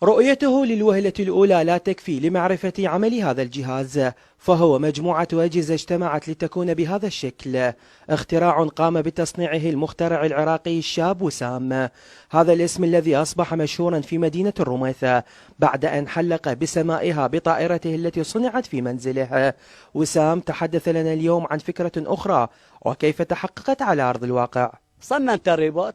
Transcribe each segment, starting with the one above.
رؤيته للوهلة الأولى لا تكفي لمعرفة عمل هذا الجهاز، فهو مجموعة أجهزة اجتمعت لتكون بهذا الشكل. اختراع قام بتصنيعه المخترع العراقي الشاب وسام، هذا الاسم الذي أصبح مشهورا في مدينة الرميثة بعد أن حلق بسمائها بطائرته التي صنعت في منزله. وسام تحدث لنا اليوم عن فكرة أخرى وكيف تحققت على أرض الواقع. صممت الريبوت،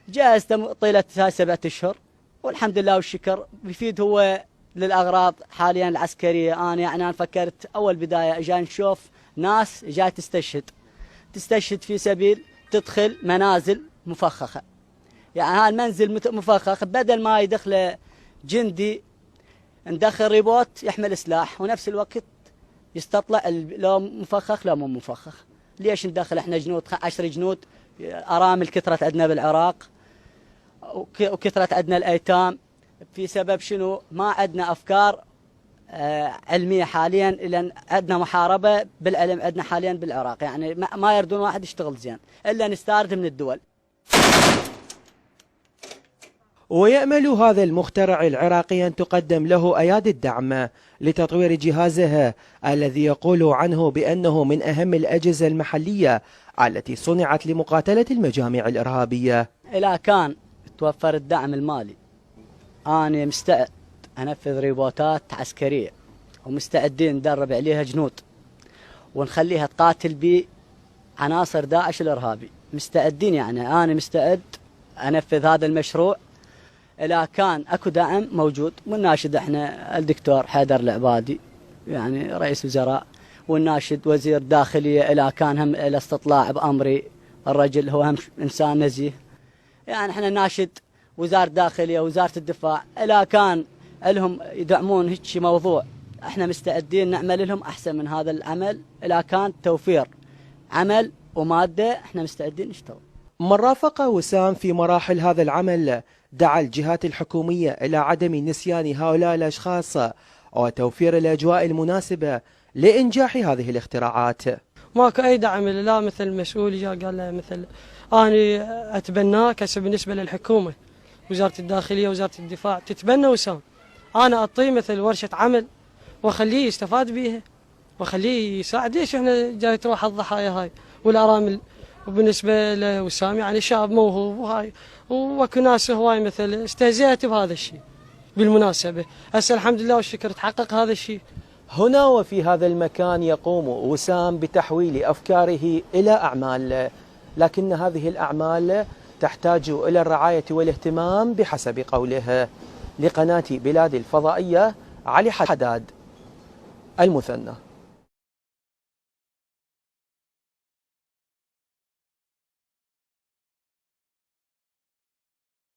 جهزته طيلة 7 أشهر، والحمد لله والشكر بيفيد هو للأغراض حاليا العسكرية. أنا فكرت أول بداية جاي نشوف ناس جاي تستشهد في سبيل تدخل منازل مفخخة. يعني هذا المنزل مفخخ، بدل ما يدخل جندي ندخل ريبوت يحمل سلاح ونفس الوقت يستطلع لو مفخخ لو مو مفخخ. ليش ندخل احنا جنود 10 جنود؟ أرامل كثرت عندنا بالعراق وكثرت عندنا الأيتام، في سبب شنو؟ ما عندنا أفكار علمية حاليا، لأن عندنا محاربة بالعلم عندنا حاليا بالعراق. يعني ما يردون واحد يشتغل زين إلا نستارد من الدول. ويأمل هذا المخترع العراقي أن تقدم له أيادي الدعم لتطوير جهازه الذي يقول عنه بأنه من أهم الأجهزة المحلية التي صنعت لمقاتلة المجاميع الإرهابية. إذا كان توفر الدعم المالي أنا مستعد أنفذ ريبوتات عسكرية، ومستعدين ندرب عليها جنود ونخليها تقاتل بعناصر داعش الإرهابي. مستعدين، يعني أنا مستعد أنفذ هذا المشروع إذا كان أكو دعم موجود. ونناشد إحنا الدكتور حيدر العبادي يعني رئيس وزراء، ونناشد وزير داخلية إذا كان هم الاستطلاع بأمري، الرجل هو هم إنسان نزيه. يعني إحنا نناشد وزارة الداخلية ووزارة الدفاع إذا كان لهم يدعمون هيك موضوع، إحنا مستعدين نعمل لهم أحسن من هذا العمل. إذا كان توفير عمل ومادة إحنا مستعدين نشتغل. من رافق وسام في مراحل هذا العمل دعا الجهات الحكومية إلى عدم نسيان هؤلاء الأشخاص وتوفير الأجواء المناسبة لإنجاح هذه الاختراعات. ماكو أي دعم لا مثل مسؤول جاء قال له مثل أنا أتبناه هسه بالنسبة للحكومة، وزارة الداخلية وزارة الدفاع تتبنى وسام، أنا أعطيه مثل ورشة عمل وأخليه يستفاد بيها وأخليه يساعد. ليش إحنا جاي تروح الضحايا هاي والأرامل؟ وبالنسبة لوسام يعني شاب موهوب وهاي، وأكو ناس هواي مثل استهزأت بهذا الشيء. بالمناسبة هسه الحمد لله والشكر تحقق هذا الشيء. هنا وفي هذا المكان يقوم وسام بتحويل أفكاره إلى أعمال، لكن هذه الأعمال تحتاج إلى الرعاية والاهتمام بحسب قوله. لقناة بلاد الفضائية، علي حداد، المثنى.